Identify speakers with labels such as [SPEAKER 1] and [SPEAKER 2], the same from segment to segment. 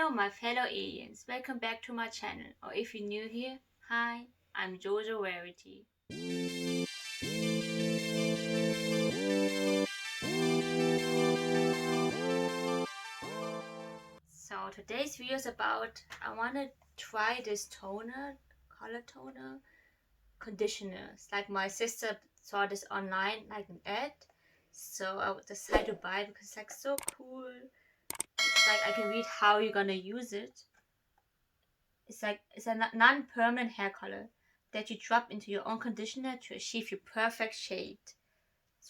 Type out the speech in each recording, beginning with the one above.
[SPEAKER 1] Hello, my fellow aliens. Welcome back to my channel. Or if you're new here, hi, I'm Jojo Rarity. So today's video is about I want to try this toner, color toner, conditioner. It's like my sister saw this online, like an ad. So I decided to buy it because it's like so cool. It's like I can read how you're gonna use it. It's a non-permanent hair color that you drop into your own conditioner to achieve your perfect shade.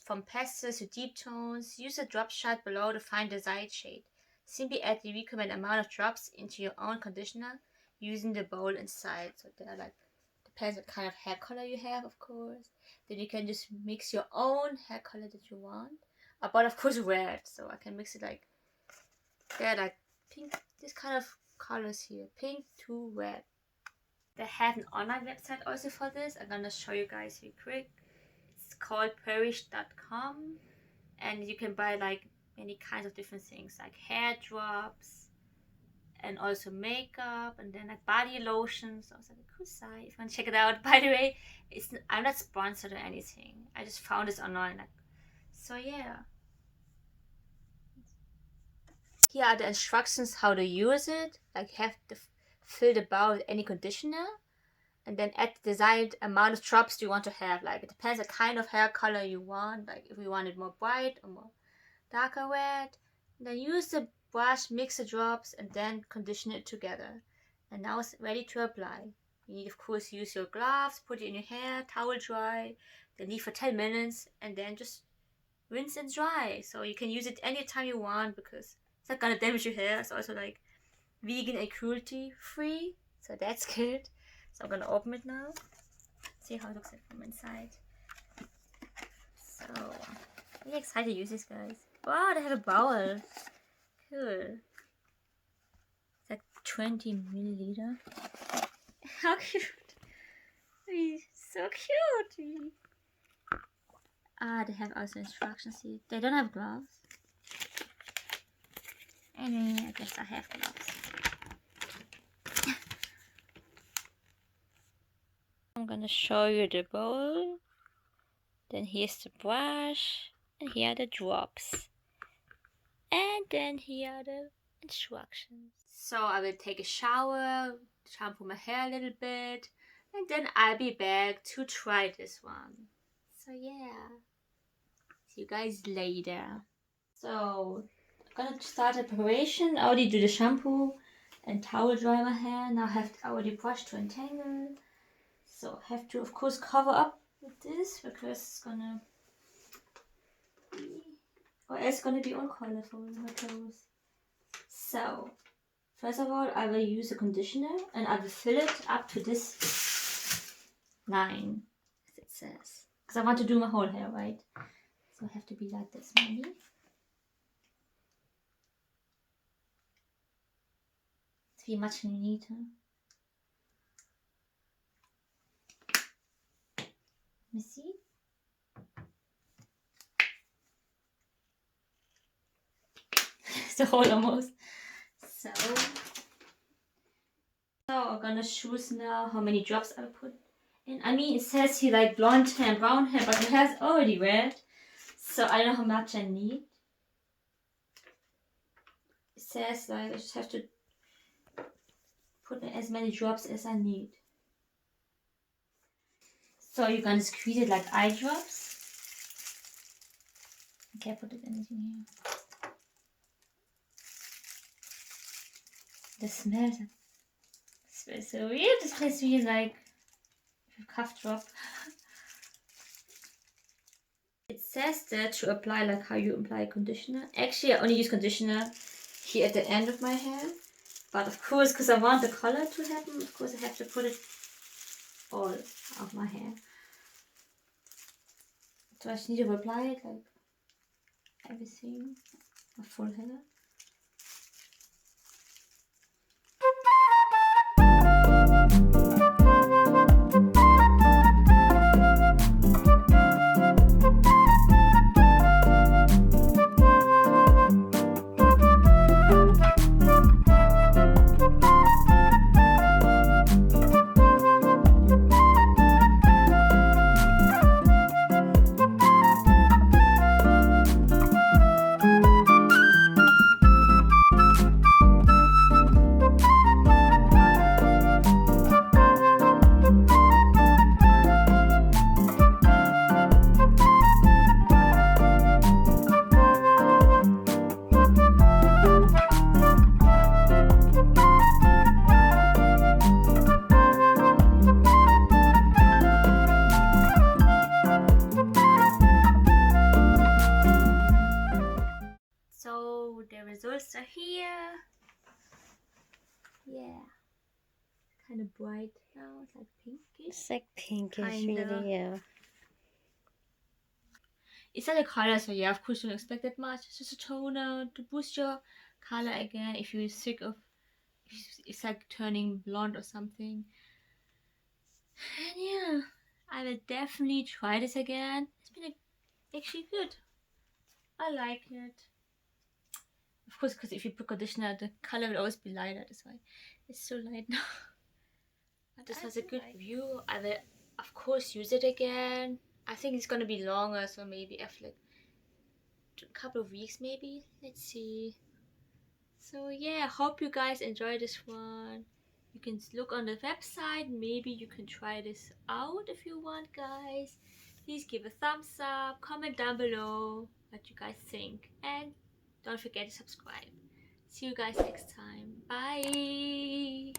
[SPEAKER 1] From pastels to deep tones, use the drop shot below to find desired shade. Simply add the recommended amount of drops into your own conditioner using the bowl inside. So they're like, depends what kind of hair color you have, of course. Then you can just mix your own hair color that you want. I bought, of course, red, so I can mix it like, they're like pink, this kind of colors here, pink to red. They have an online website also for this. I'm gonna show you guys real quick. It's called perish.com, and you can buy like many kinds of different things like hair drops and also makeup and then like body lotions. So I was like, cool site if you want to check it out. By the way, I'm not sponsored or anything. I just found this online. So yeah. Here are the instructions how to use it. Like you have to fill the bowl with any conditioner and then add the desired amount of drops you want to have. Like it depends the kind of hair color you want. Like if you want it more bright or more darker red. Then use the brush, mix the drops and then condition it together. And now it's ready to apply. You need of course use your gloves, put it in your hair, towel dry, then leave for 10 minutes and then just rinse and dry. So you can use it anytime you want because it's not gonna damage your hair. It's also like vegan and cruelty free, so that's good. So I'm gonna open it now. See how it looks like from inside. So I'm really excited to use this, guys. Wow, they have a bowl. Cool. It's like 20 milliliter. How cute! So cute. They have also instructions here. They don't have gloves. Anyway, I guess I have gloves. I'm gonna show you the bowl. Then here's the brush. And here are the drops. And then here are the instructions. So I will take a shower, shampoo my hair a little bit, and then I'll be back to try this one. So yeah. See you guys later. So I'm gonna start the preparation. I already do the shampoo and towel dry my hair. Now I have already brushed to entangle. So I have to of course cover up with this because it's gonna be, or else it's gonna be all colorful in my clothes. So first of all I will use a conditioner and I will fill it up to this line as it says. Because I want to do my whole hair, right? So I have to be like this maybe. Wie much you need, huh? Let me see. It's the whole almost. So I'm gonna choose now how many drops I put in. I mean, it says here like blonde hair and brown hair, but the hair is already red. So I don't know how much I need. It says like I just have to put in as many drops as I need. So you're gonna squeeze it like eye drops. I can't put it anything here. The smells so weird. This tastes really like a cough drop. It says that to apply like how you apply conditioner. Actually, I only use conditioner here at the end of my hair. But of course, because I want the color to happen, of course I have to put it all of my hair. So I just need to apply it like everything, my full hair. kind of bright now. It's like pinkish.
[SPEAKER 2] It's like pinkish,
[SPEAKER 1] Kinda.
[SPEAKER 2] really, yeah.
[SPEAKER 1] It's not a color, so yeah, of course don't expect that much. It's just a toner to boost your color again if you're sick of it's like turning blonde or something. And yeah, I will definitely try this again. It's been actually good. I like it. Of course, because if you put conditioner, the color will always be lighter. That's why it's so light now. But this was a good review. I will, of course, use it again. I think it's gonna be longer, so maybe after like a couple of weeks, maybe. Let's see. So yeah, hope you guys enjoy this one. You can look on the website. Maybe you can try this out if you want, guys. Please give a thumbs up, comment down below what you guys think, and don't forget to subscribe. See you guys next time. Bye.